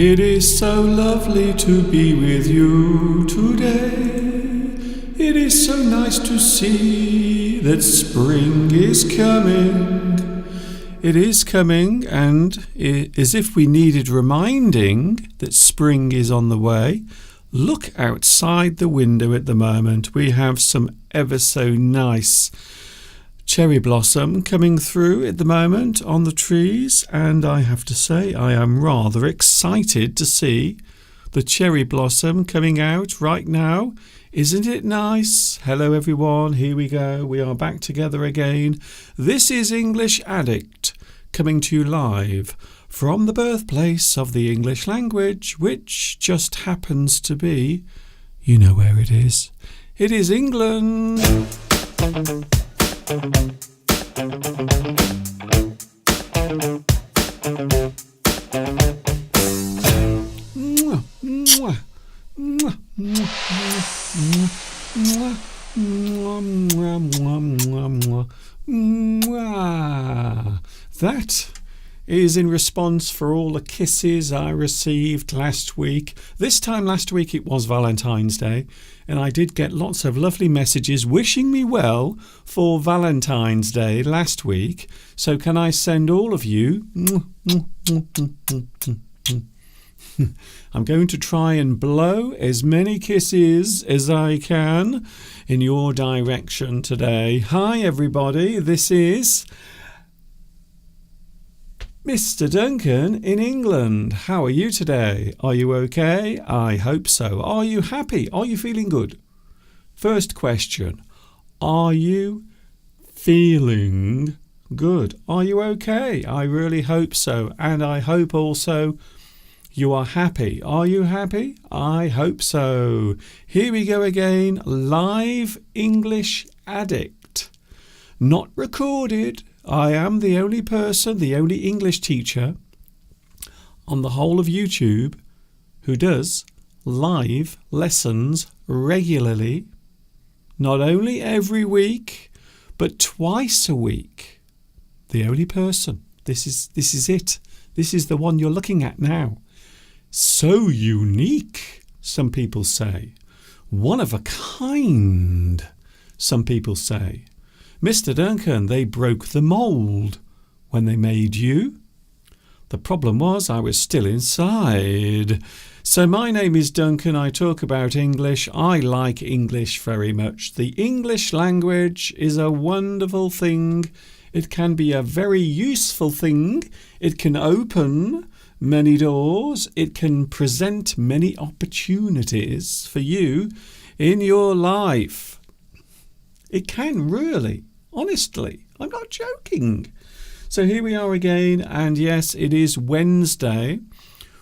It is so lovely to be with you today. It is so nice to see that spring is coming. It is coming, and as if we needed reminding that spring is on the way, look outside the window at the moment. We have some ever so nice cherry blossom coming through at the moment on the trees, and I have to say I am rather excited to see the cherry blossom coming out right now. Isn't it nice? Hello everyone, here we go. We are back together again. This is English Addict coming to you live from the birthplace of the English language, which just happens to be, you know where it is. It is England. That is in response for all the kisses I received last week. This time last week it was Valentine's Day, and I did get lots of lovely messages wishing me well for Valentine's Day last week. So can I send all of you I'm going to try and blow as many kisses as I can in your direction today. Hi everybody, this is Mr. Duncan in England. How are you today? Are you okay? I hope so. Are you happy? Are you feeling good? First question, are you feeling good? Are you okay? I really hope so. And I hope also you are happy. Are you happy? I hope so. Here we go again. Live English Addict. Not recorded. I am the only person, the only English teacher on the whole of YouTube who does live lessons regularly, not only every week, but twice a week. The only person. This is it. This is the one you're looking at now. So unique, some people say. One of a kind, some people say. Mr. Duncan, they broke the mould when they made you. The problem was I was still inside. So my name is Duncan. I talk about English. I like English very much. The English language is a wonderful thing. It can be a very useful thing. It can open many doors. It can present many opportunities for you in your life. It can really. Honestly, I'm not joking. So here we are again, and yes, it is Wednesday.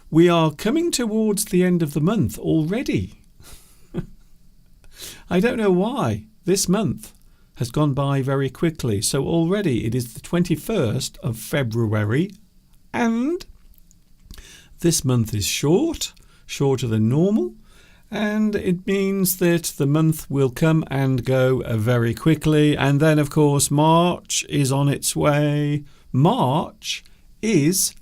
We are coming towards the end of the month already. I don't know why. This month has gone by very quickly. So already it is the 21st of February, and this month is shorter than normal. And it means that the month will come and go very quickly. And then, of course, March is on its way. March is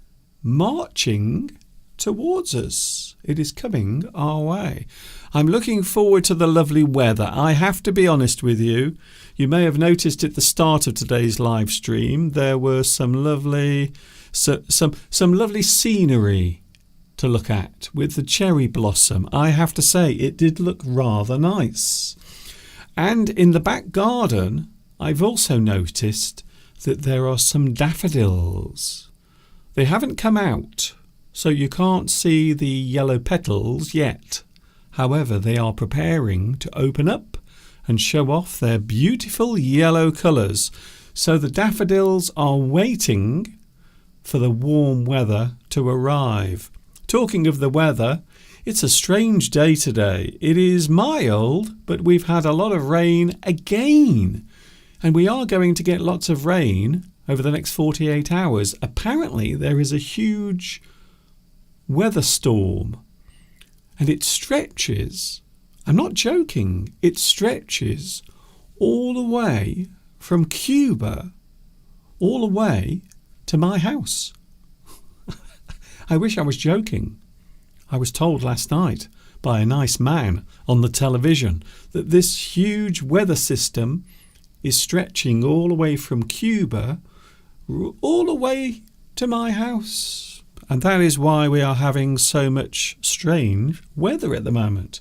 marching towards us. It is coming our way. I'm looking forward to the lovely weather. I have to be honest with you. You may have noticed at the start of today's live stream, there were some lovely scenery to look at with the cherry blossom. I have to say it did look rather nice. And in the back garden I've also noticed that there are some daffodils. They haven't come out, so you can't see the yellow petals yet. However, they are preparing to open up and show off their beautiful yellow colours. So the daffodils are waiting for the warm weather to arrive. Talking of the weather, it's a strange day today. It is mild, but we've had a lot of rain again. And we are going to get lots of rain over the next 48 hours. Apparently, there is a huge weather storm. And it stretches, I'm not joking, it stretches all the way from Cuba all the way to my house. I wish I was joking. I was told last night by a nice man on the television that this huge weather system is stretching all the way from Cuba all the way to my house. And that is why we are having so much strange weather at the moment.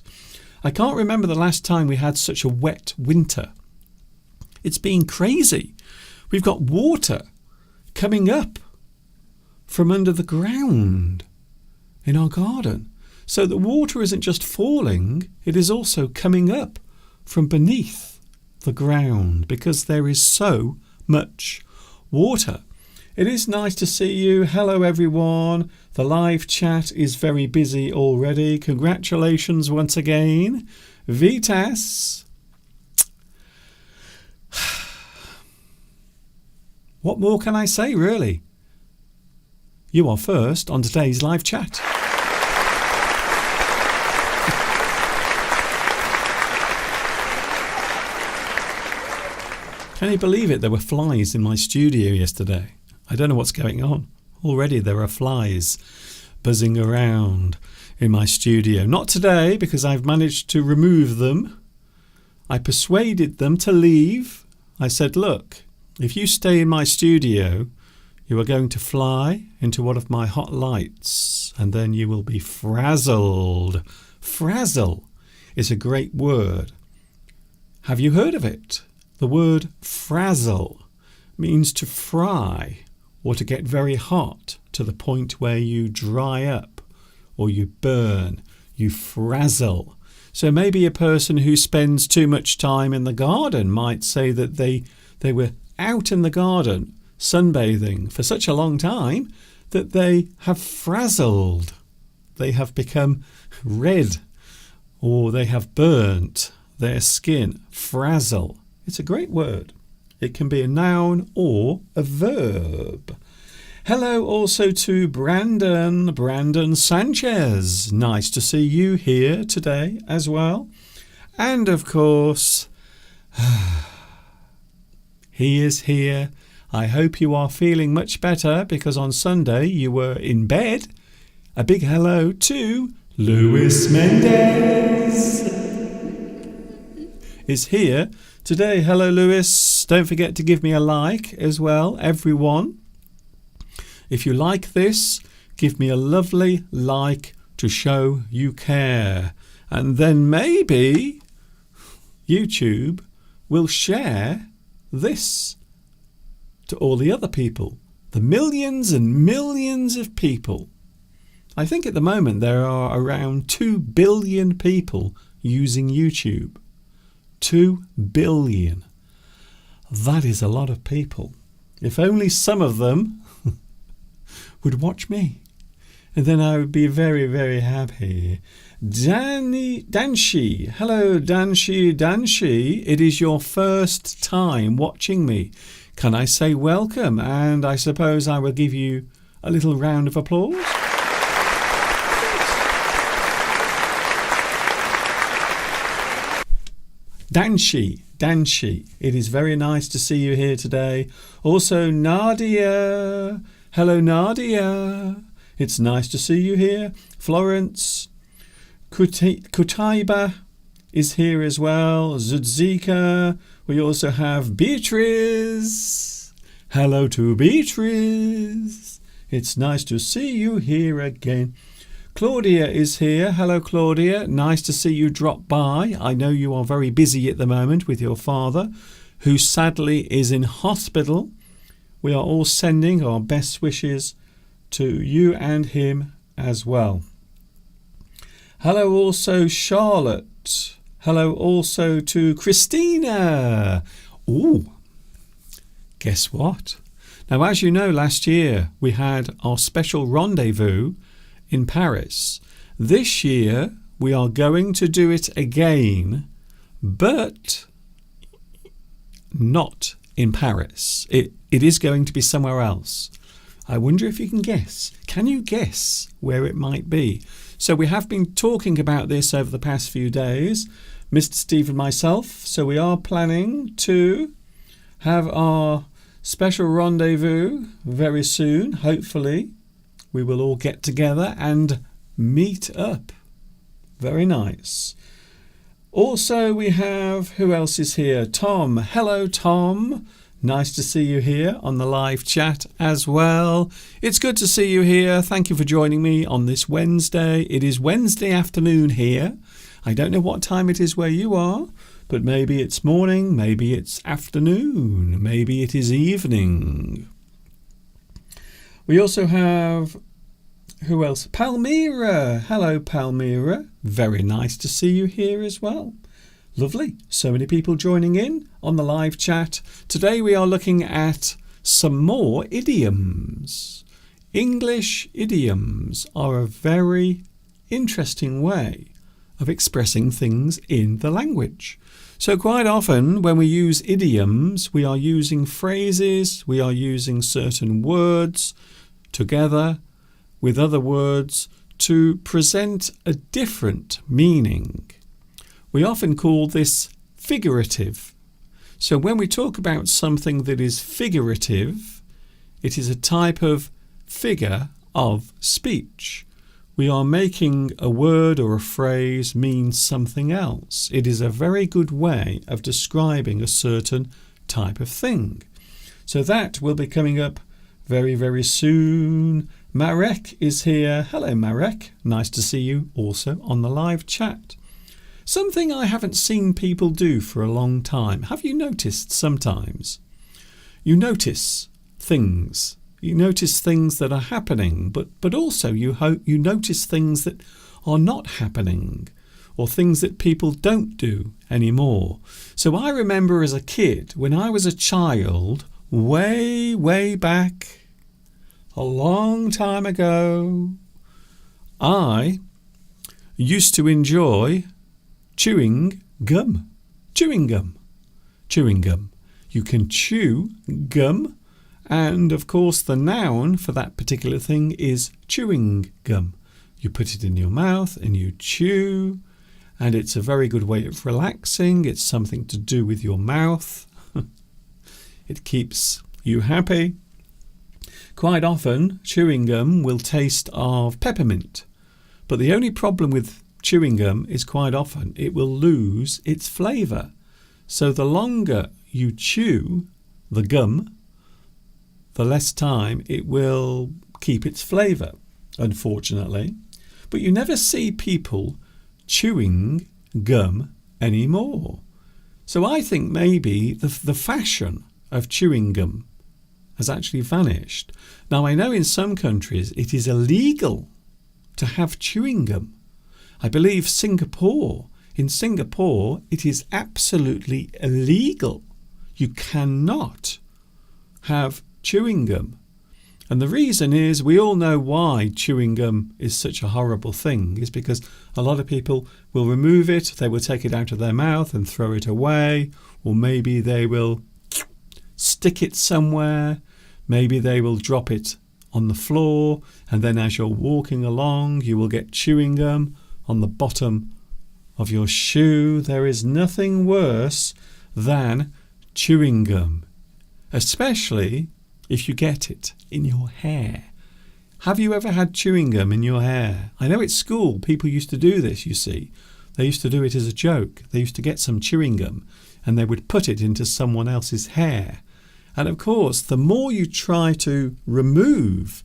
I can't remember the last time we had such a wet winter. It's been crazy. We've got water coming up from under the ground in our garden. So the water isn't just falling, it is also coming up from beneath the ground because there is so much water. It is nice to see you. Hello everyone. The live chat is very busy already. Congratulations once again. Vitas. What more can I say, really? You are first on today's live chat. Can you believe it? There were flies in my studio yesterday. I don't know what's going on. Already there are flies buzzing around in my studio. Not today, because I've managed to remove them. I persuaded them to leave. I said, look, if you stay in my studio, you are going to fly into one of my hot lights, and then you will be frazzled. Frazzle is a great word. Have you heard of it? The word frazzle means to fry or to get very hot to the point where you dry up or you burn, you frazzle. So maybe a person who spends too much time in the garden might say that they were out in the garden sunbathing for such a long time that they have frazzled. They have become red or they have burnt their skin. Frazzle. It's a great word. It can be a noun or a verb. Hello also to Brandon Sanchez. Nice to see you here today as well. And of course, he is here. I hope you are feeling much better because on Sunday you were in bed. A big hello to Luis Mendez is here today. Hello, Lewis. Don't forget to give me a like as well, everyone. If you like this, give me a lovely like to show you care. And then maybe YouTube will share this to all the other people, the millions and millions of people. I think at the moment there are around 2 billion people using YouTube. 2 billion. That is a lot of people. If only some of them would watch me, and then I would be very, very happy. Danshi. Hello, Danshi. It is your first time watching me. Can I say welcome? And I suppose I will give you a little round of applause. Danshi, it is very nice to see you here today. Also, Nadia. Hello, Nadia. It's nice to see you here. Florence. Kutaiba is here as well. Zudzika. We also have Beatrice. Hello to Beatrice. It's nice to see you here again. Claudia is here. Hello, Claudia. Nice to see you drop by. I know you are very busy at the moment with your father, who sadly is in hospital. We are all sending our best wishes to you and him as well. Hello also, Charlotte. Hello also to Christina. Ooh, guess what? Now, as you know, last year we had our special rendezvous in Paris. This year we are going to do it again, but not in Paris. It is going to be somewhere else. I wonder if you can guess. Can you guess where it might be? So we have been talking about this over the past few days, Mr. Steve and myself. So we are planning to have our special rendezvous very soon, hopefully. We will all get together and meet up. Very nice. Also, we have, who else is here? Tom. Hello, Tom. Nice to see you here on the live chat as well. It's good to see you here. Thank you for joining me on this Wednesday. It is Wednesday afternoon here. I don't know what time it is where you are, but maybe it's morning, maybe it's afternoon, maybe it is evening. We also have, who else? Palmyra. Hello, Palmyra. Very nice to see you here as well. Lovely. So many people joining in on the live chat. Today we are looking at some more idioms. English idioms are a very interesting way of expressing things in the language. So quite often when we use idioms, we are using phrases, we are using certain words together with other words to present a different meaning. We often call this figurative. So when we talk about something that is figurative, it is a type of figure of speech. We are making a word or a phrase mean something else. It is a very good way of describing a certain type of thing. So that will be coming up very, very soon. Marek is here. Hello, Marek. Nice to see you also on the live chat. Something I haven't seen people do for a long time. Have you noticed sometimes? You notice things. You notice things that are happening, but also you notice things that are not happening or things that people don't do anymore. So I remember as a kid, when I was a child, way, way back, a long time ago, I used to enjoy chewing gum. Chewing gum. Chewing gum. You can chew gum, and of course the noun for that particular thing is chewing gum. You put it in your mouth and you chew, and it's a very good way of relaxing. It's something to do with your mouth. It keeps you happy. Quite often chewing gum will taste of peppermint, but the only problem with chewing gum is quite often it will lose its flavour. So the longer you chew the gum, the less time it will keep its flavour, unfortunately. But you never see people chewing gum anymore. So I think maybe the fashion of chewing gum has actually vanished. Now I know in some countries it is illegal to have chewing gum. I believe in Singapore, it is absolutely illegal. You cannot have chewing gum. And the reason is, we all know why chewing gum is such a horrible thing, is because a lot of people will remove it, they will take it out of their mouth and throw it away, or maybe they will stick it somewhere, maybe they will drop it on the floor, and then as you're walking along, you will get chewing gum on the bottom of your shoe. There is nothing worse than chewing gum, especially if you get it in your hair. Have you ever had chewing gum in your hair? I know at school people used to do this, you see. They used to do it as a joke. They used to get some chewing gum and they would put it into someone else's hair. And of course, the more you try to remove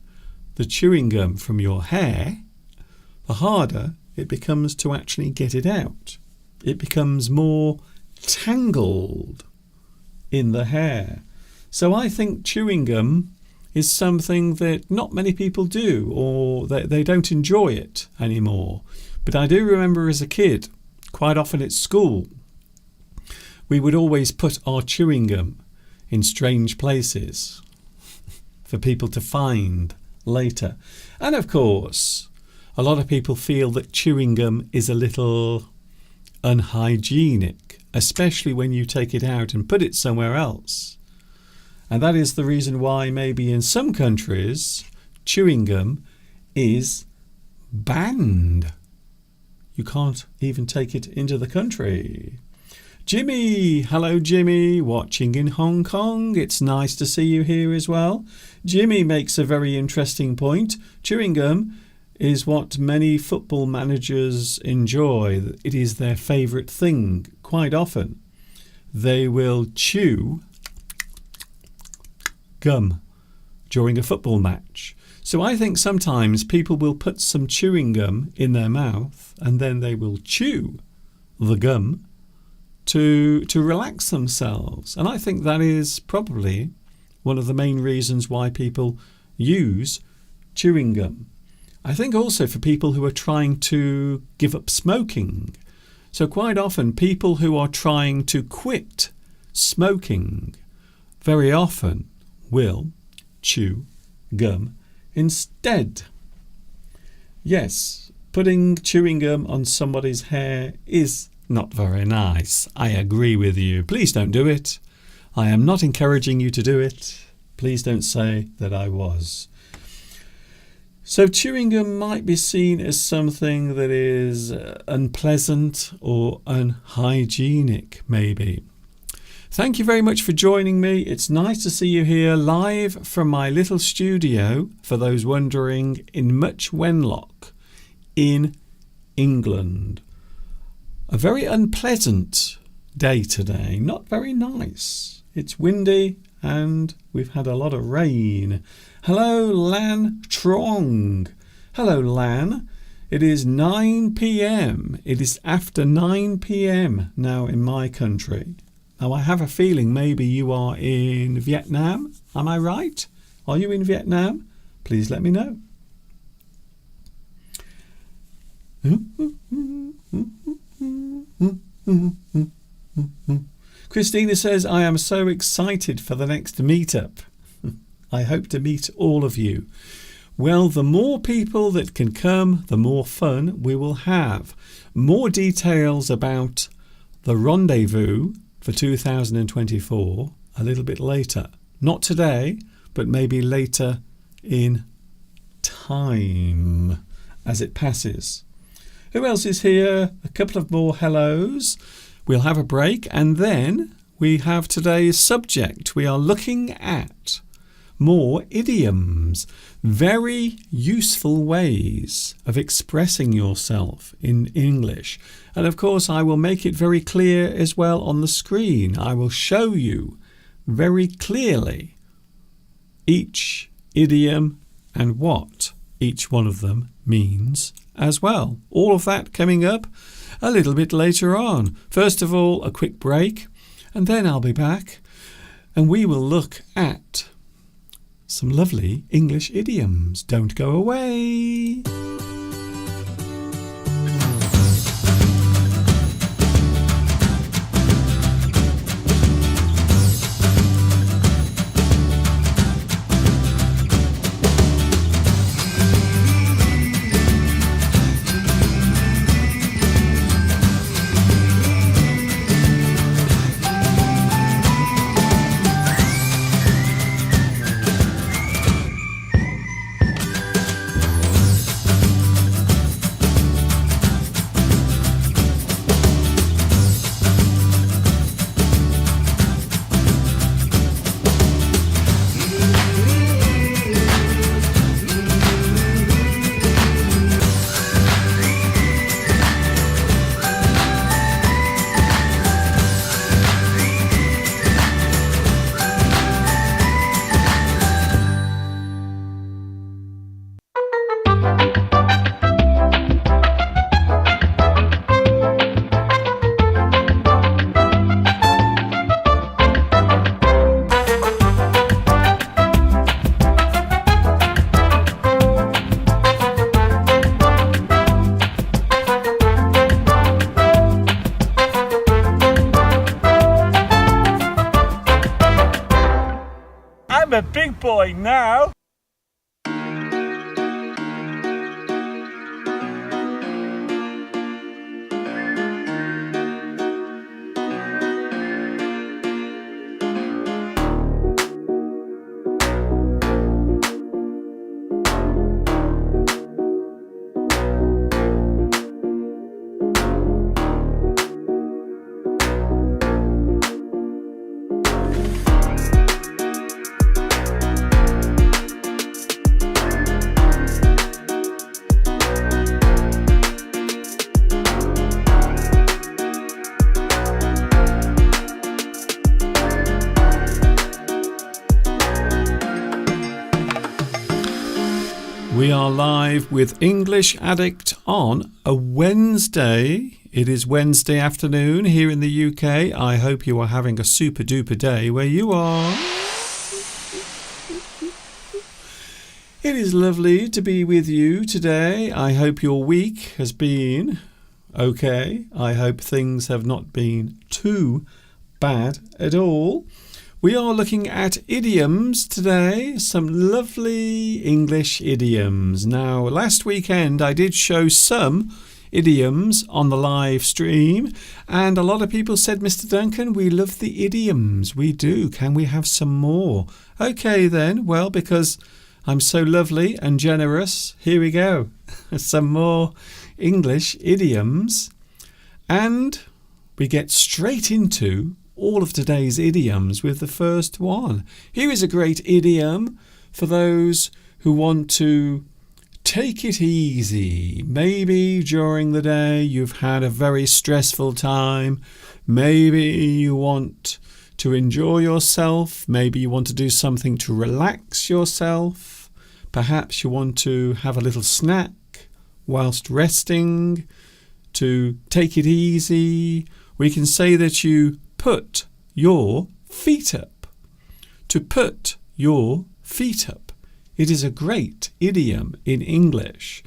the chewing gum from your hair, the harder it becomes to actually get it out. It becomes more tangled in the hair. So I think chewing gum is something that not many people do, or they don't enjoy it anymore. But I do remember as a kid, quite often at school, we would always put our chewing gum in strange places for people to find later. And of course, a lot of people feel that chewing gum is a little unhygienic, especially when you take it out and put it somewhere else. And that is the reason why maybe in some countries chewing gum is banned. You can't even take it into the country. Jimmy, hello Jimmy, watching in Hong Kong. It's nice to see you here as well. Jimmy makes a very interesting point. Chewing gum is what many football managers enjoy. It is their favourite thing. Quite often they will chew gum during a football match. So I think sometimes people will put some chewing gum in their mouth and then they will chew the gum to relax themselves. And I think that is probably one of the main reasons why people use chewing gum. I think also for people who are trying to give up smoking. So quite often people who are trying to quit smoking very often will chew gum instead. Yes, putting chewing gum on somebody's hair is not very nice. I agree with you. Please don't do it. I am not encouraging you to do it. Please don't say that I was. So chewing gum might be seen as something that is unpleasant or unhygienic, maybe. Thank you very much for joining me. It's nice to see you here live from my little studio, for those wondering, in Much Wenlock in England. A very unpleasant day today, not very nice. It's windy and we've had a lot of rain. Hello, Lan Trong. Hello, Lan. It is 9 p.m. It is after 9 p.m. now in my country. Now, I have a feeling maybe you are in Vietnam. Am I right? Are you in Vietnam? Please let me know. Christina says, I am so excited for the next meetup. I hope to meet all of you. Well, the more people that can come, the more fun we will have. More details about the rendezvous for 2024 a little bit later. Not today, but maybe later in time as it passes. Who else is here? A couple of more hellos. We'll have a break and then we have today's subject. We are looking at more idioms, very useful ways of expressing yourself in English. And of course, I will make it very clear as well on the screen. I will show you very clearly each idiom and what each one of them means as well. All of that coming up a little bit later on. First of all, a quick break, and then I'll be back and we will look at some lovely English idioms. Don't go away. I'm a big boy now. We are live with English Addict on a Wednesday. It is Wednesday afternoon here in the UK. I hope you are having a super duper day where you are. It is lovely to be with you today. I hope your week has been okay. I hope things have not been too bad at all. We are looking at idioms today, some lovely English idioms. Now, last weekend I did show some idioms on the live stream, and a lot of people said, Mr. Duncan, we love the idioms. We do. Can we have some more? Okay then, well, because I'm so lovely and generous, here we go. Some more English idioms. And we get straight into all of today's idioms with the first one. Here is a great idiom for those who want to take it easy. Maybe during the day you've had a very stressful time. Maybe you want to enjoy yourself. Maybe you want to do something to relax yourself. Perhaps you want to have a little snack whilst resting, to take it easy. We can say that you put your feet up. To put your feet up. It is a great idiom in English.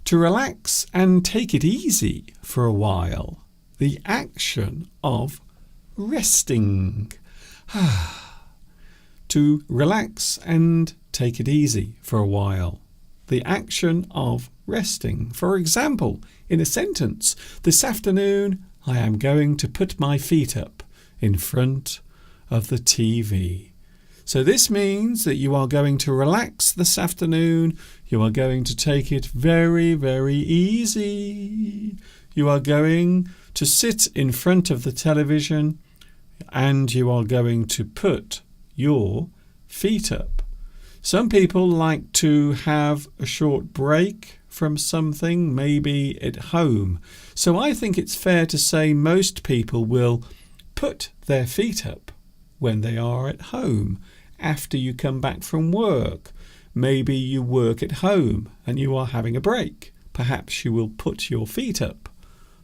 To relax and take it easy for a while. The action of resting. To relax and take it easy for a while. The action of resting. For example, in a sentence, this afternoon I am going to put my feet up in front of the TV. So this means that you are going to relax this afternoon. You are going to take it very, very easy. You are going to sit in front of the television and you are going to put your feet up. Some people like to have a short break from something, maybe at home. So I think it's fair to say most people will put their feet up when they are at home after you come back from work. Maybe you work at home and you are having a break. Perhaps you will put your feet up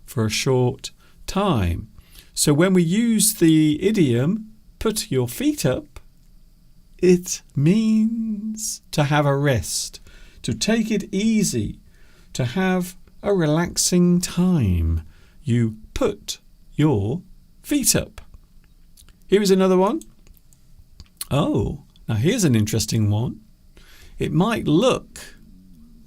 for a short time. So when we use the idiom, put your feet up, it means to have a rest, to take it easy, to have a relaxing time. You put your feet up. Here is another one. Oh, now here's an interesting one. It might look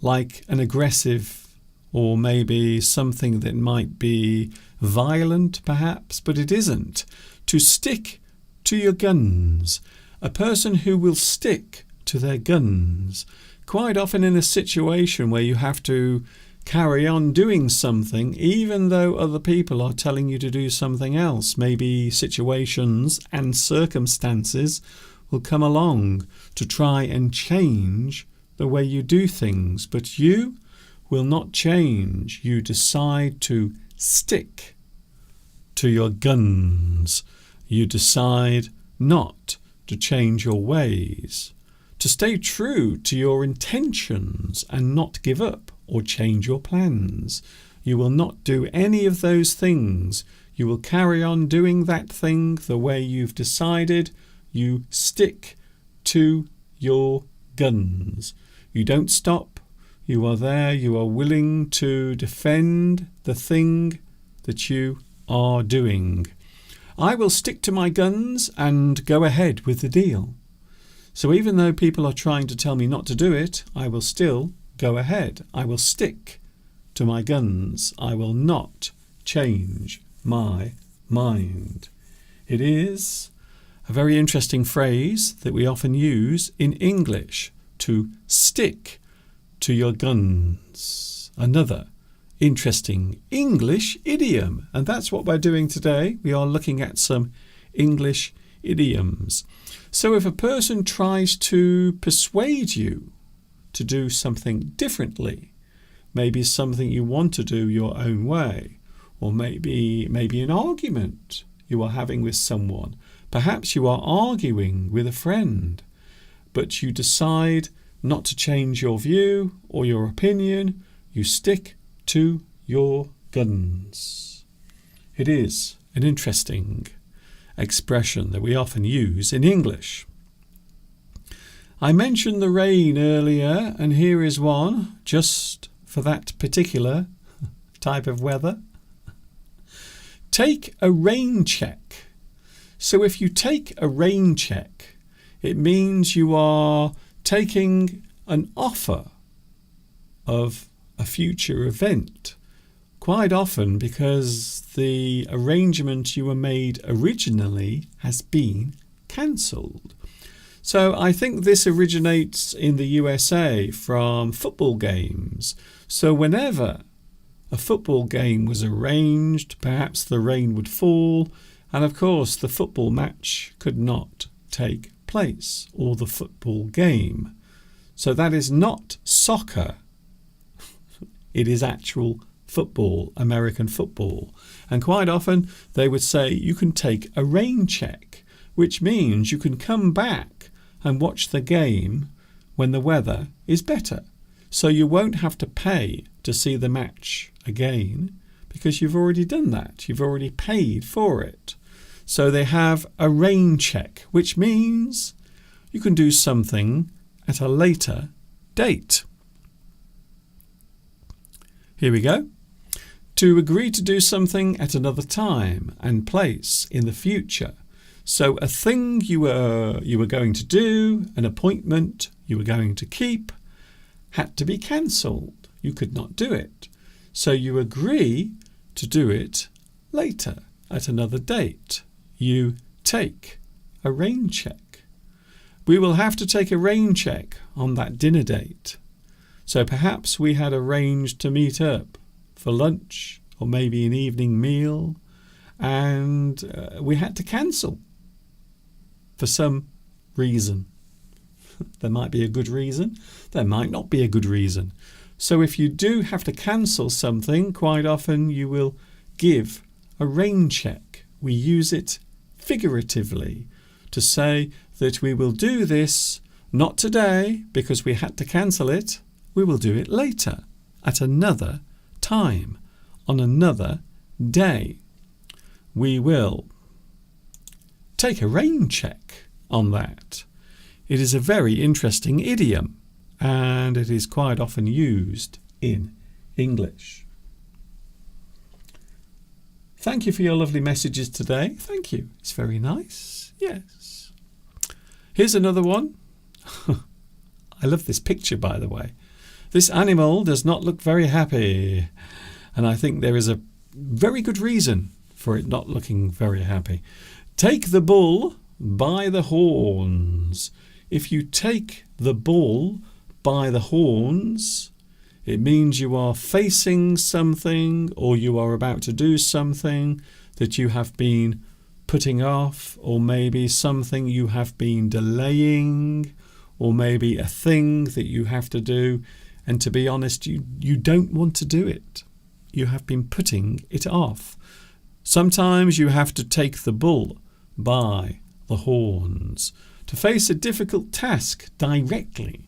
like an aggressive or maybe something that might be violent perhaps, but it isn't. To stick to your guns. A person who will stick to their guns. Quite often in a situation where you have to carry on doing something even though other people are telling you to do something else. Maybe situations and circumstances will come along to try and change the way you do things, but you will not change. You decide to stick to your guns. You decide not to change your ways, to stay true to your intentions and not give up or change your plans. You will not do any of those things. You will carry on doing that thing the way you've decided. You stick to your guns. You don't stop. You are there. You are willing to defend the thing that you are doing. I will stick to my guns and go ahead with the deal. So even though people are trying to tell me not to do it, I will still go ahead. I will stick to my guns. I will not change my mind. It is a very interesting phrase that we often use in English, to stick to your guns. Another interesting English idiom, and that's what we're doing today. We are looking at some English idioms. So if a person tries to persuade you to do something differently, maybe something you want to do your own way, or maybe an argument you are having with someone, perhaps you are arguing with a friend, but you decide not to change your view or your opinion. You stick to your guns. It is an interesting expression that we often use in English. I mentioned the rain earlier, and here is one just for that particular type of weather. Take a rain check. So if you take a rain check, it means you are taking an offer of a future event, quite often because the arrangement you were made originally has been cancelled. So I think this originates in the USA from football games. So whenever a football game was arranged, perhaps the rain would fall, and of course the football match could not take place, or the football game. So that is not soccer. It is actual football, American football. And quite often they would say you can take a rain check, which means you can come back and watch the game when the weather is better. So you won't have to pay to see the match again because you've already done that. You've already paid for it. So they have a rain check, which means you can do something at a later date. Here we go. To agree to do something at another time and place in the future. So a thing you were going to do, an appointment you were going to keep, had to be cancelled. You could not do it. So you agree to do it later at another date. You take a rain check. We will have to take a rain check on that dinner date. So perhaps we had arranged to meet up for lunch or maybe an evening meal, and we had to cancel for some reason. There might be a good reason. There might not be a good reason. So if you do have to cancel something, quite often you will give a rain check. We use it figuratively to say that we will do this not today because we had to cancel it. We will do it later at another time on another day. We will take a rain check on that. It is a very interesting idiom and it is quite often used in English. Thank you for your lovely messages today. Thank you. It's very nice. Yes. Here's another one. I love this picture, by the way. This animal does not look very happy. And I think there is a very good reason for it not looking very happy. Take the bull by the horns. If you take the bull by the horns, it means you are facing something or you are about to do something that you have been putting off, or maybe something you have been delaying, or maybe a thing that you have to do. And to be honest, you don't want to do it. You have been putting it off. Sometimes you have to take the bull by the horns to face a difficult task directly.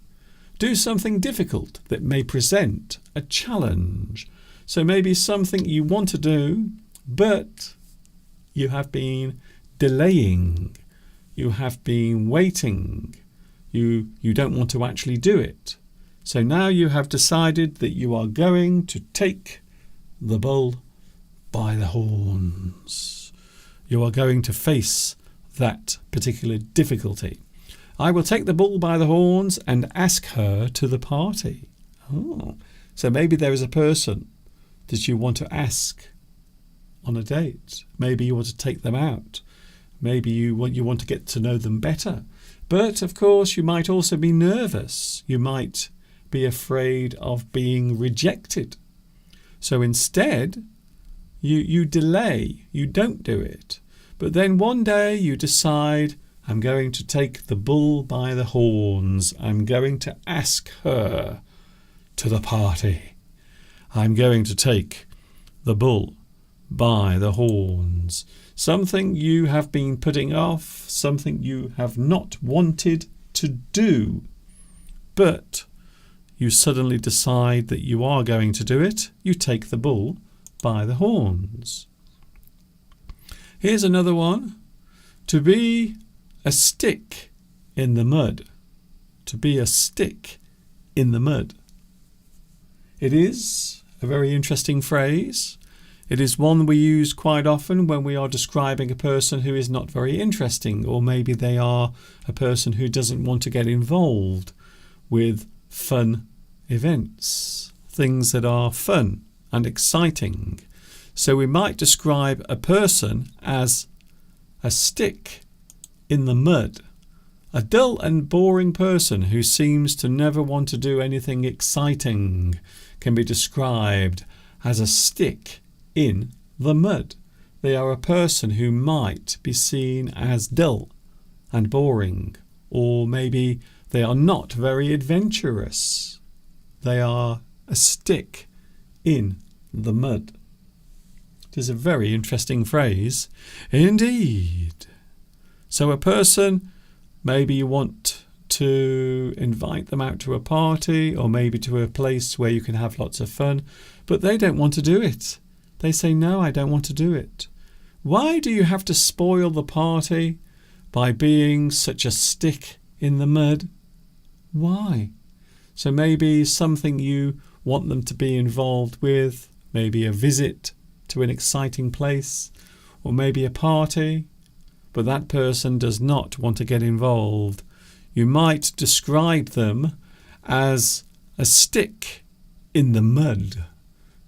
Do something difficult that may present a challenge. So maybe something you want to do, but you have been delaying. You have been waiting. You don't want to actually do it. So now you have decided that you are going to take the bull by the horns. You are going to face that particular difficulty. I will take the bull by the horns and ask her to the party. Oh, so maybe there is a person that you want to ask on a date. Maybe you want to take them out. Maybe you want to get to know them better. But of course, you might also be nervous. You might be afraid of being rejected. So instead, you delay. You don't do it. But then one day you decide, I'm going to take the bull by the horns. I'm going to ask her to the party. I'm going to take the bull by the horns. Something you have been putting off, something you have not wanted to do. but you suddenly decide that you are going to do it, you take the bull by the horns. Here's another one. To be a stick in the mud. To be a stick in the mud. It is a very interesting phrase. It is one we use quite often when we are describing a person who is not very interesting, or maybe they are a person who doesn't want to get involved with fun events, things that are fun and exciting. So we might describe a person as a stick in the mud. A dull and boring person who seems to never want to do anything exciting can be described as a stick in the mud. They are a person who might be seen as dull and boring, or maybe they are not very adventurous. They are a stick in the mud. It is a very interesting phrase indeed. So a person, maybe you want to invite them out to a party, or maybe to a place where you can have lots of fun, but they don't want to do it. They say, no, I don't want to do it. Why do you have to spoil the party by being such a stick in the mud? Why? So maybe something you want them to be involved with, maybe a visit to an exciting place, or maybe a party, but that person does not want to get involved. You might describe them as a stick in the mud.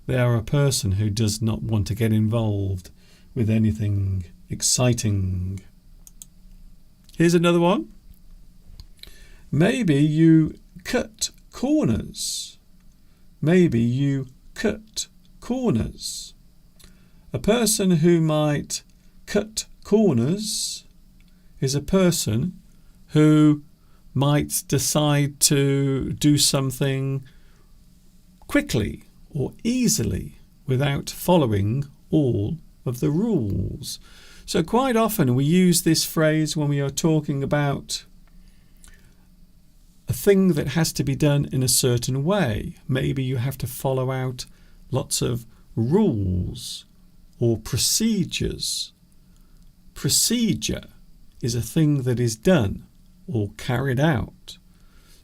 They are a person who does not want to get involved with anything exciting. Here's another one. Maybe you cut corners. Maybe you cut corners. A person who might cut corners is a person who might decide to do something quickly or easily without following all of the rules. So quite often we use this phrase when we are talking about a thing that has to be done in a certain way. Maybe you have to follow out lots of rules or procedures. Procedure is a thing that is done or carried out.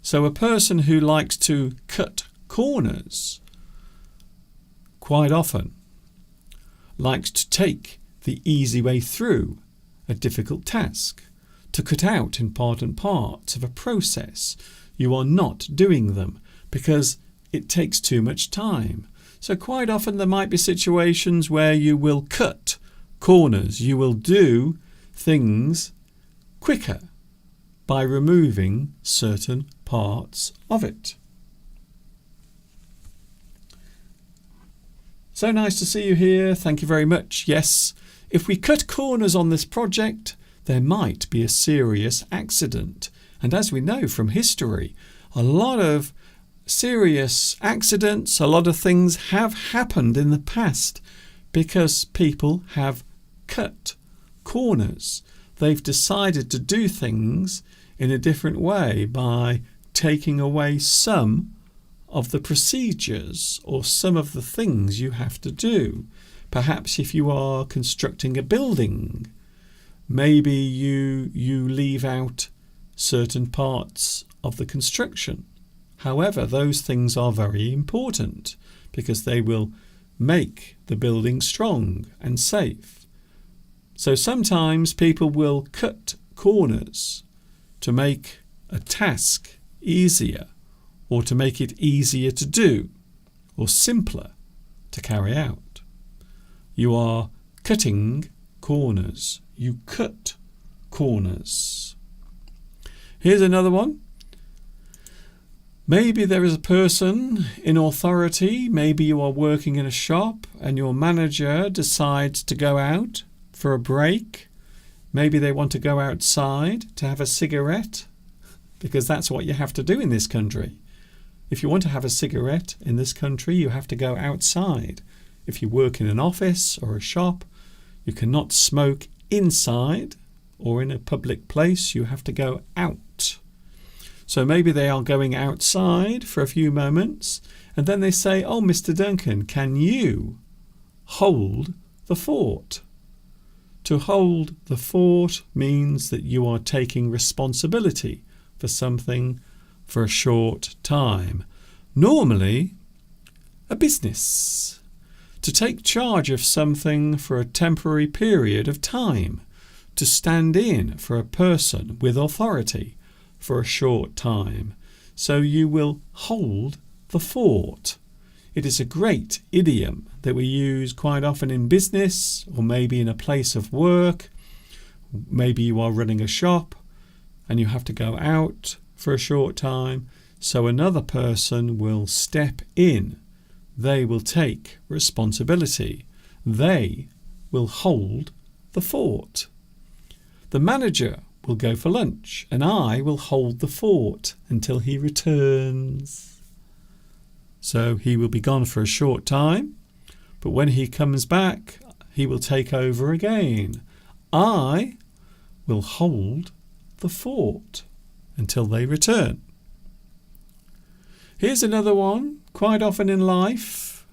So a person who likes to cut corners quite often likes to take the easy way through a difficult task, to cut out important parts of a process. You are not doing them because it takes too much time. So quite often there might be situations where you will cut corners. You will do things quicker by removing certain parts of it. So nice to see you here. Thank you very much. Yes, if we cut corners on this project, there might be a serious accident. And as we know from history, a lot of serious accidents, a lot of things have happened in the past because people have cut corners. They've decided to do things in a different way by taking away some of the procedures or some of the things you have to do. Perhaps if you are constructing a building, maybe you leave out certain parts of the construction. However, those things are very important because they will make the building strong and safe. So sometimes people will cut corners to make a task easier, or to make it easier to do, or simpler to carry out. You are cutting corners. You cut corners. Here's another one. Maybe there is a person in authority, maybe you are working in a shop and your manager decides to go out for a break. Maybe they want to go outside to have a cigarette, because that's what you have to do in this country. If you want to have a cigarette in this country, you have to go outside. If you work in an office or a shop, you cannot smoke inside, or in a public place, you have to go out. So maybe they are going outside for a few moments and then they say, "Oh, Mr. Duncan, can you hold the fort?" To hold the fort means that you are taking responsibility for something for a short time. Normally, a business. To take charge of something for a temporary period of time. To stand in for a person with authority for a short time. So you will hold the fort. It is a great idiom that we use quite often in business or maybe in a place of work. Maybe you are running a shop and you have to go out for a short time. So another person will step in. They will take responsibility. They will hold the fort. The manager will go for lunch and I will hold the fort until he returns. So he will be gone for a short time, but when he comes back, he will take over again. I will hold the fort until they return. Here's another one. Quite often in life,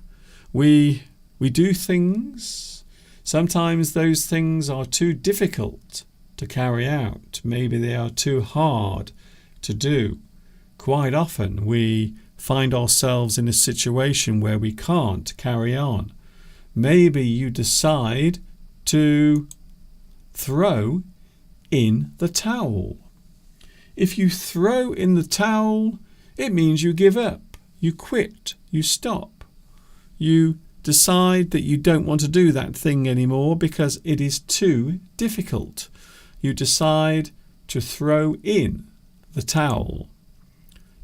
we do things. Sometimes those things are too difficult to carry out. Maybe they are too hard to do. Quite often we find ourselves in a situation where we can't carry on. Maybe you decide to throw in the towel. If you throw in the towel, it means you give up, you quit, you stop. You decide that you don't want to do that thing anymore because it is too difficult. You decide to throw in the towel.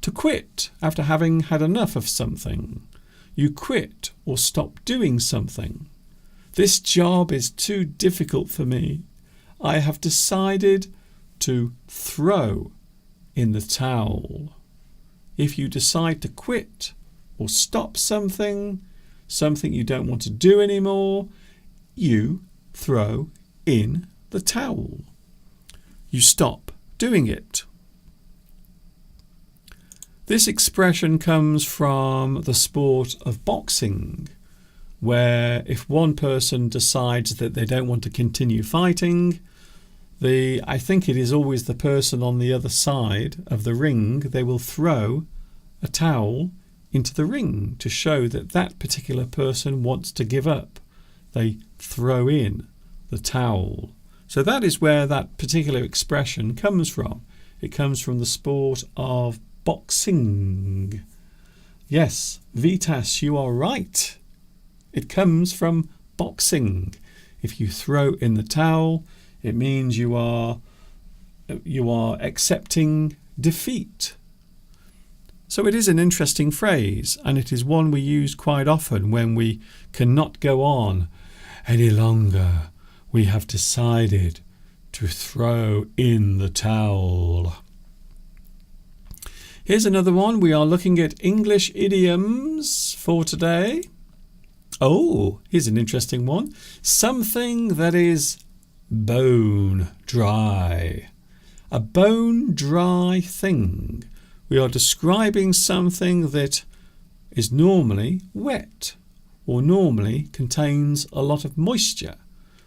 To quit after having had enough of something. You quit or stop doing something. This job is too difficult for me. I have decided to throw in the towel. If you decide to quit or stop something you don't want to do anymore, you throw in the towel. You stop doing it. This expression comes from the sport of boxing, where if one person decides that they don't want to continue fighting, I think it is always the person on the other side of the ring, they will throw a towel into the ring to show that that particular person wants to give up. They throw in the towel. So that is where that particular expression comes from. It comes from the sport of boxing. Yes, Vitas, you are right. It comes from boxing. If you throw in the towel, it means you are accepting defeat. So it is an interesting phrase, and it is one we use quite often when we cannot go on any longer. We have decided to throw in the towel. Here's another one. We are looking at English idioms for today. Oh, here's an interesting one. Something that is bone dry. A bone dry thing. We are describing something that is normally wet or normally contains a lot of moisture,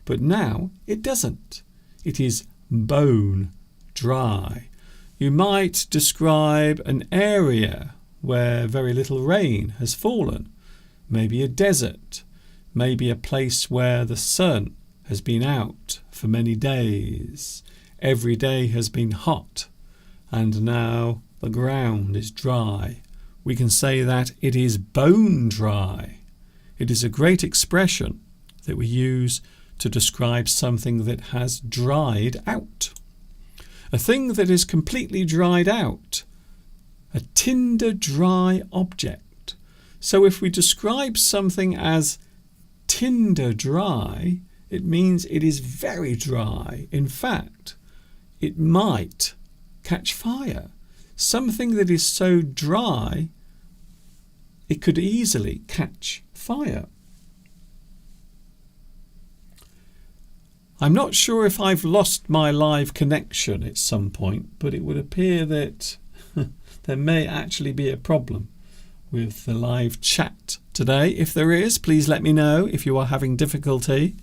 but now it doesn't. It is bone dry. You might describe an area where very little rain has fallen, maybe a desert, maybe a place where the sun has been out for many days. Every day has been hot, and now the ground is dry. We can say that it is bone dry. It is a great expression that we use to describe something that has dried out. A thing that is completely dried out. A tinder dry object. So if we describe something as tinder dry, it means it is very dry. In fact, it might catch fire. Something that is so dry, it could easily catch fire. I'm not sure if I've lost my live connection at some point, but it would appear that there may actually be a problem with the live chat today. If there is, please let me know if you are having difficulty.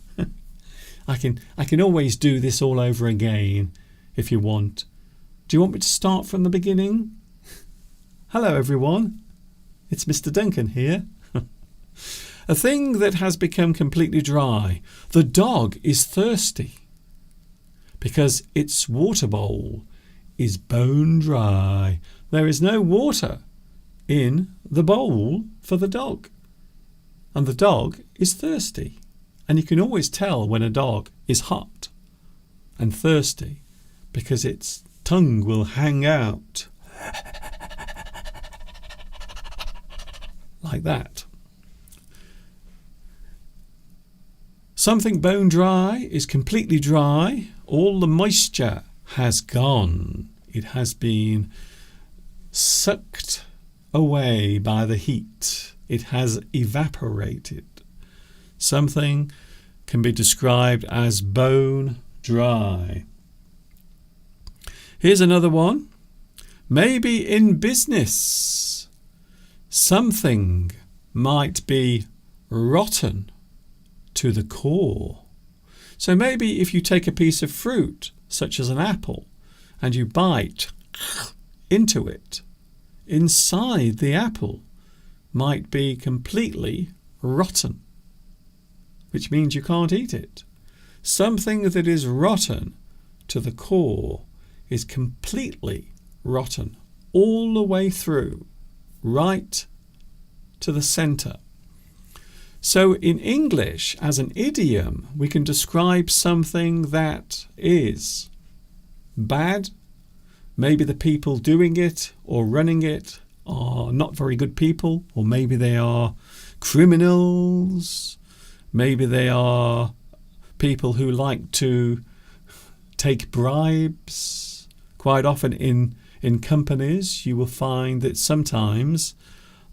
I can always do this all over again if you want. Do you want me to start from the beginning? Hello everyone, it's Mr. Duncan here. A thing that has become completely dry. The dog is thirsty because its water bowl is bone dry. There is no water in the bowl for the dog. And the dog is thirsty. And you can always tell when a dog is hot and thirsty because its tongue will hang out like that. Something bone dry is completely dry. All the moisture has gone. It has been sucked away by the heat. It has evaporated. Something can be described as bone dry. Here's another one. Maybe in business, something might be rotten to the core. So maybe if you take a piece of fruit, such as an apple, and you bite into it, inside the apple might be completely rotten, which means you can't eat it. Something that is rotten to the core is completely rotten all the way through, right to the centre. So in English, as an idiom, we can describe something that is bad. Maybe the people doing it or running it are not very good people, or maybe they are criminals. Maybe they are people who like to take bribes. Quite often in companies, you will find that sometimes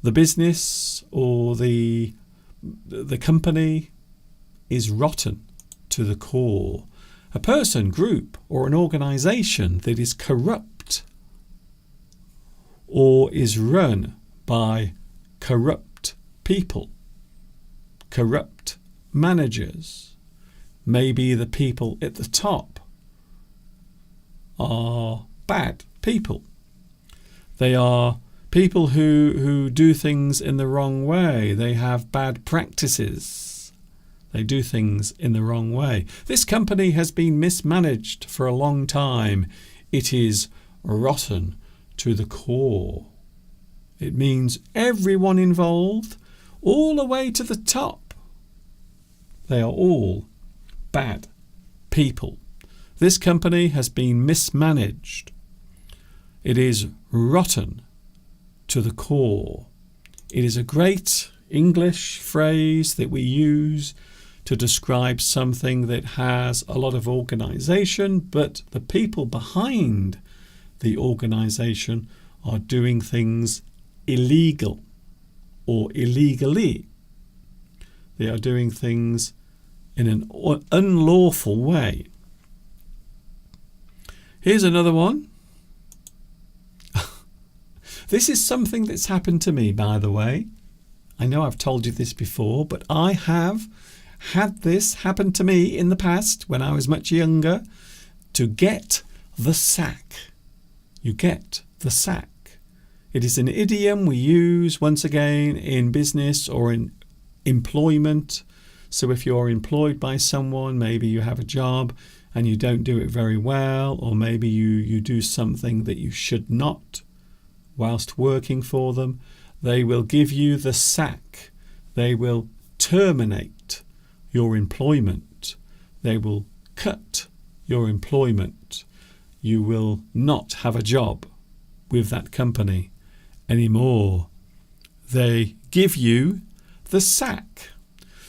the business or the company is rotten to the core. A person, group, or an organisation that is corrupt or is run by corrupt people, corrupt managers. Maybe the people at the top are bad people. They are people who do things in the wrong way. They have bad practices. They do things in the wrong way. This company has been mismanaged for a long time. It is rotten to the core. It means everyone involved, all the way to the top, they are all bad people. This company has been mismanaged. It is rotten to the core. It is a great English phrase that we use to describe something that has a lot of organisation, but the people behind the organisation are doing things illegal or illegally. They are doing things in an unlawful way. Here's another one. This is something that's happened to me, by the way. I know I've told you this before, but I have had this happen to me in the past when I was much younger. To get the sack. You get the sack. It is an idiom we use once again in business or in employment. So if you're employed by someone, maybe you have a job and you don't do it very well, or maybe you do something that you should not whilst working for them, they will give you the sack. They will terminate your employment. They will cut your employment. You will not have a job with that company anymore. They give you the sack.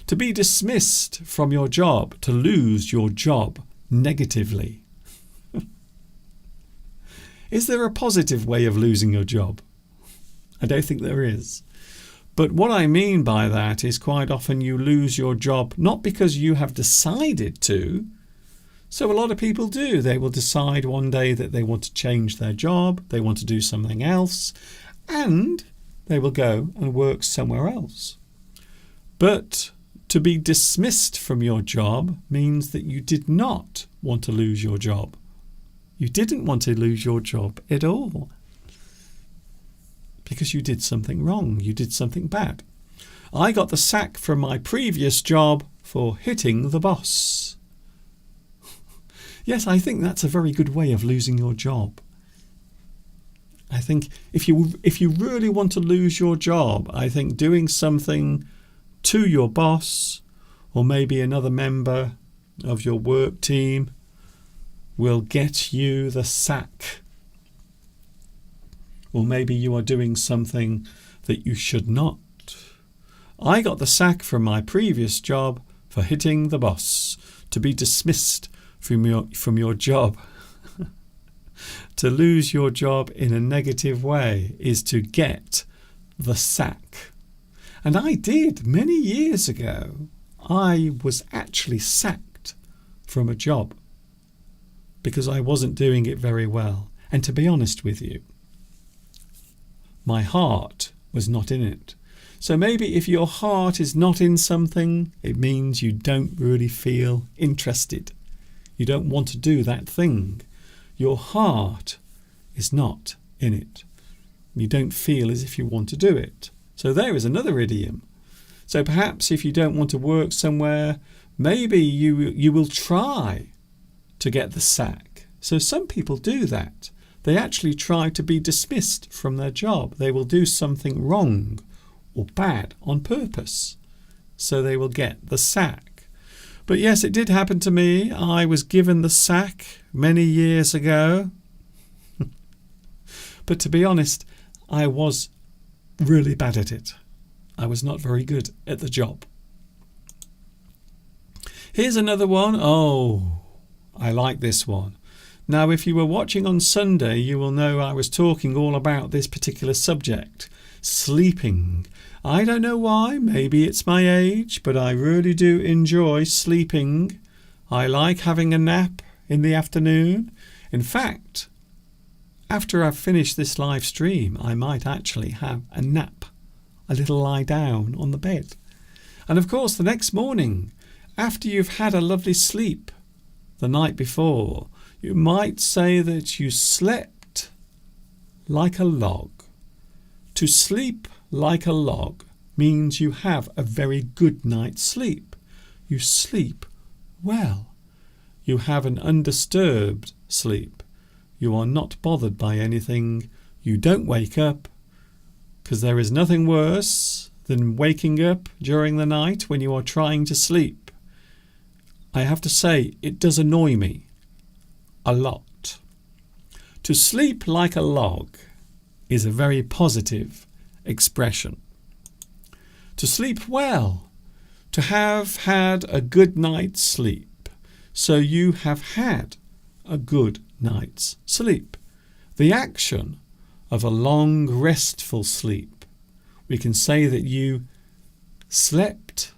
To be dismissed from your job, to lose your job negatively. Is there a positive way of losing your job? I don't think there is. But what I mean by that is quite often you lose your job not because you have decided to. So a lot of people do. They will decide one day that they want to change their job, they want to do something else, and they will go and work somewhere else. But to be dismissed from your job means that you did not want to lose your job. You didn't want to lose your job at all because you did something wrong. You did something bad. I got the sack from my previous job for hitting the boss. Yes, I think that's a very good way of losing your job. I think if you really want to lose your job, I think doing something to your boss or maybe another member of your work team will get you the sack. Or maybe you are doing something that you should not. I got the sack from my previous job for hitting the boss, to be dismissed from your job. To lose your job in a negative way is to get the sack. And I did many years ago. I was actually sacked from a job because I wasn't doing it very well. And to be honest with you, my heart was not in it. So maybe if your heart is not in something, it means you don't really feel interested. You don't want to do that thing. Your heart is not in it. You don't feel as if you want to do it. So there is another idiom. So perhaps if you don't want to work somewhere, maybe you will try to get the sack. So some people do that. They actually try to be dismissed from their job. They will do something wrong or bad on purpose, so they will get the sack. But yes, it did happen to me. I was given the sack many years ago. But to be honest, I was really bad at it. I was not very good at the job. Here's another one. Oh, I like this one. Now, if you were watching on Sunday, you will know I was talking all about this particular subject, sleeping. I don't know why, maybe it's my age, but I really do enjoy sleeping. I like having a nap in the afternoon. In fact, after I've finished this live stream, I might actually have a nap, a little lie down on the bed. And of course, the next morning, after you've had a lovely sleep the night before, you might say that you slept like a log. To sleep like a log means you have a very good night's sleep. You sleep well. You have an undisturbed sleep. You are not bothered by anything. You don't wake up, because there is nothing worse than waking up during the night when you are trying to sleep. I have to say, it does annoy me a lot. To sleep like a log is a very positive expression. To sleep well, to have had a good night's sleep. So you have had a good night's sleep. The action of a long, restful sleep. We can say that you slept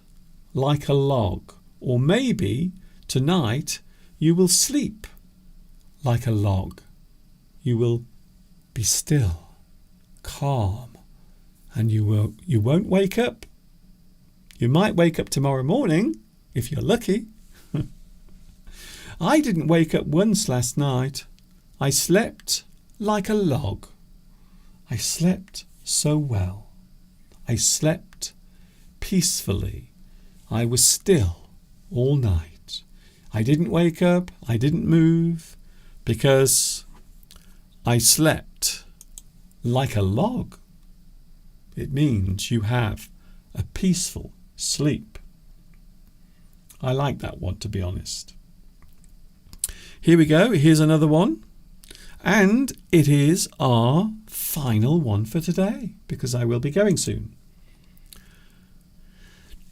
like a log, or maybe tonight you will sleep like a log. You will be still, calm, and you won't wake up. You might wake up tomorrow morning if you're lucky. I didn't wake up once last night. I slept like a log. I slept so well. I slept peacefully. I was still all night. I didn't wake up. I didn't move because I slept like a log. It means you have a peaceful sleep. I like that one, to be honest. Here we go. Here's another one. And it is our final one for today, because I will be going soon.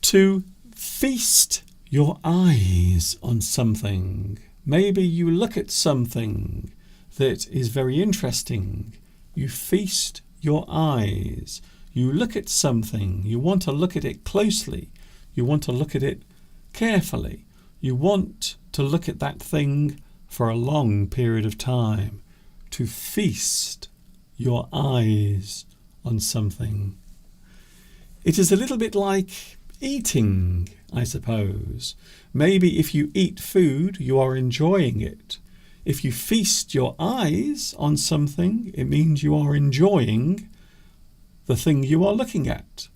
To feast your eyes on something. Maybe you look at something that is very interesting. You feast your eyes. You look at something. You want to look at it closely. You want to look at it carefully. You want to look at that thing for a long period of time, to feast your eyes on something. It is a little bit like eating, I suppose. Maybe if you eat food, you are enjoying it. If you feast your eyes on something, it means you are enjoying the thing you are looking at.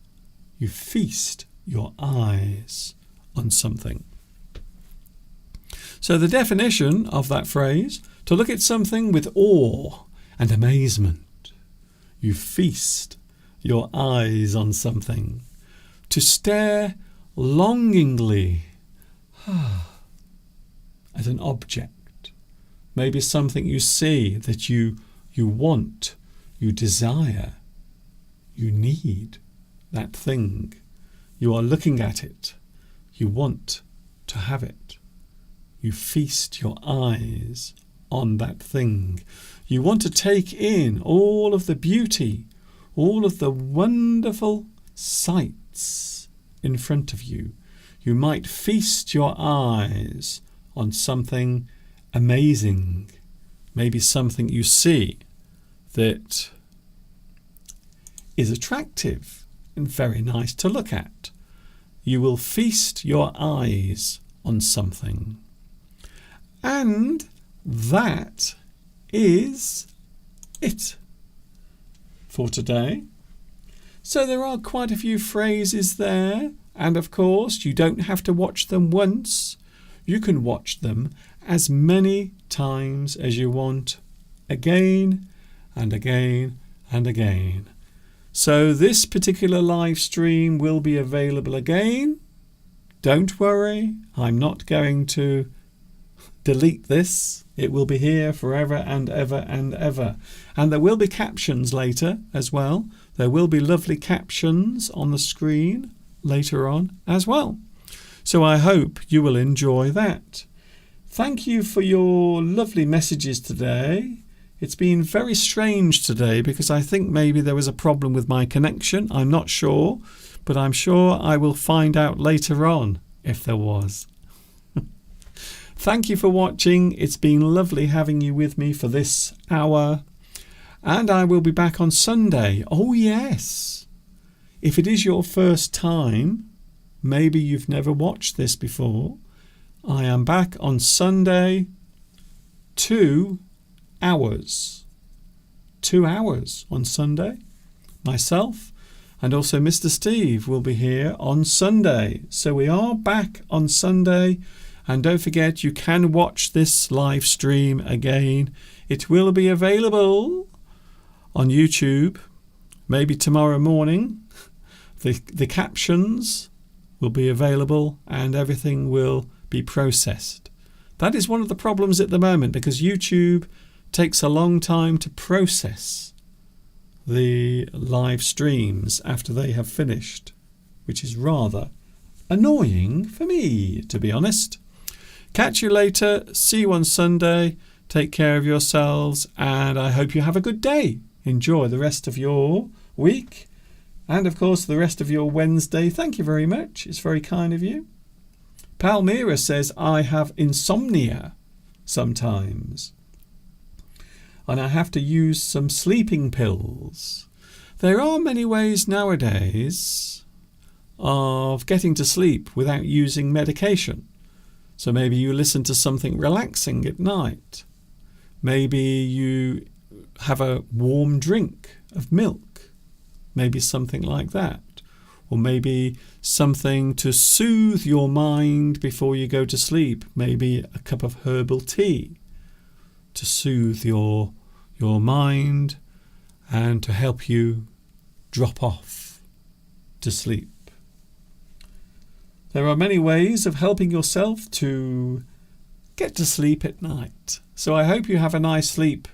You feast your eyes on something. So the definition of that phrase, to look at something with awe and amazement. You feast your eyes on something. To stare longingly at an object. Maybe something you see that you want, you desire, you need that thing. You are looking at it. You want to have it. You feast your eyes on that thing. You want to take in all of the beauty, all of the wonderful sights in front of you. You might feast your eyes on something amazing, maybe something you see that is attractive and very nice to look at. You will feast your eyes on something. And that is it for today. So there are quite a few phrases there, and of course you don't have to watch them once. You can watch them as many times as you want, again and again and again. So this particular live stream will be available again. Don't worry, I'm not going to delete this. It will be here forever and ever and ever. And there will be captions later as well. There will be lovely captions on the screen later on as well. So I hope you will enjoy that. Thank you for your lovely messages today. It's been very strange today because I think maybe there was a problem with my connection. I'm not sure, but I'm sure I will find out later on if there was. Thank you for watching. It's been lovely having you with me for this hour. And I will be back on Sunday. Oh yes. If it is your first time, maybe you've never watched this before, I am back on Sunday, 2 hours. 2 hours on Sunday. Myself and also Mr. Steve will be here on Sunday. So we are back on Sunday. And don't forget, you can watch this live stream again. It will be available on YouTube, maybe tomorrow morning. The captions will be available and everything will be processed. That is one of the problems at the moment because YouTube takes a long time to process the live streams after they have finished, which is rather annoying for me, to be honest. Catch you later. See you on Sunday. Take care of yourselves and I hope you have a good day. Enjoy the rest of your week and of course the rest of your Wednesday. Thank you very much. It's very kind of you. Palmyra says, I have insomnia sometimes and I have to use some sleeping pills. There are many ways nowadays of getting to sleep without using medication. So maybe you listen to something relaxing at night. Maybe you have a warm drink of milk. Maybe something like that. Or maybe something to soothe your mind before you go to sleep. Maybe a cup of herbal tea to soothe your mind and to help you drop off to sleep. There are many ways of helping yourself to get to sleep at night. So I hope you have a nice sleep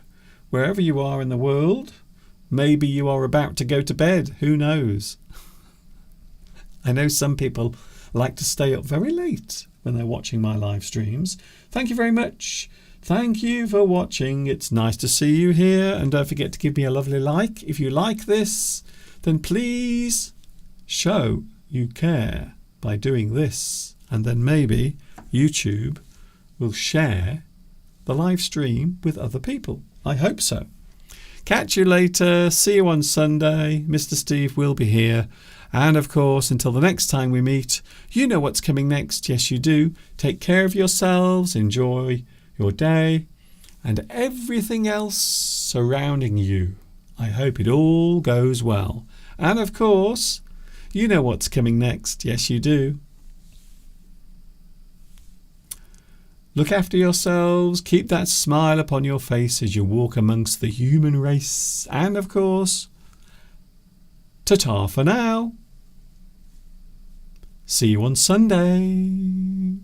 wherever you are in the world. Maybe you are about to go to bed. Who knows? I know some people like to stay up very late when they're watching my live streams. Thank you very much. Thank you for watching. It's nice to see you here. And don't forget to give me a lovely like. If you like this, then please show you care by doing this, and then maybe YouTube will share the live stream with other people. I hope so. Catch you later. See you on Sunday. Mr. Steve will be here. And of course, until the next time we meet, you know what's coming next. Yes, you do. Take care of yourselves. Enjoy your day and everything else surrounding you. I hope it all goes well. And of course, you know what's coming next. Yes, you do. Look after yourselves. Keep that smile upon your face as you walk amongst the human race. And of course, ta-ta for now. See you on Sunday.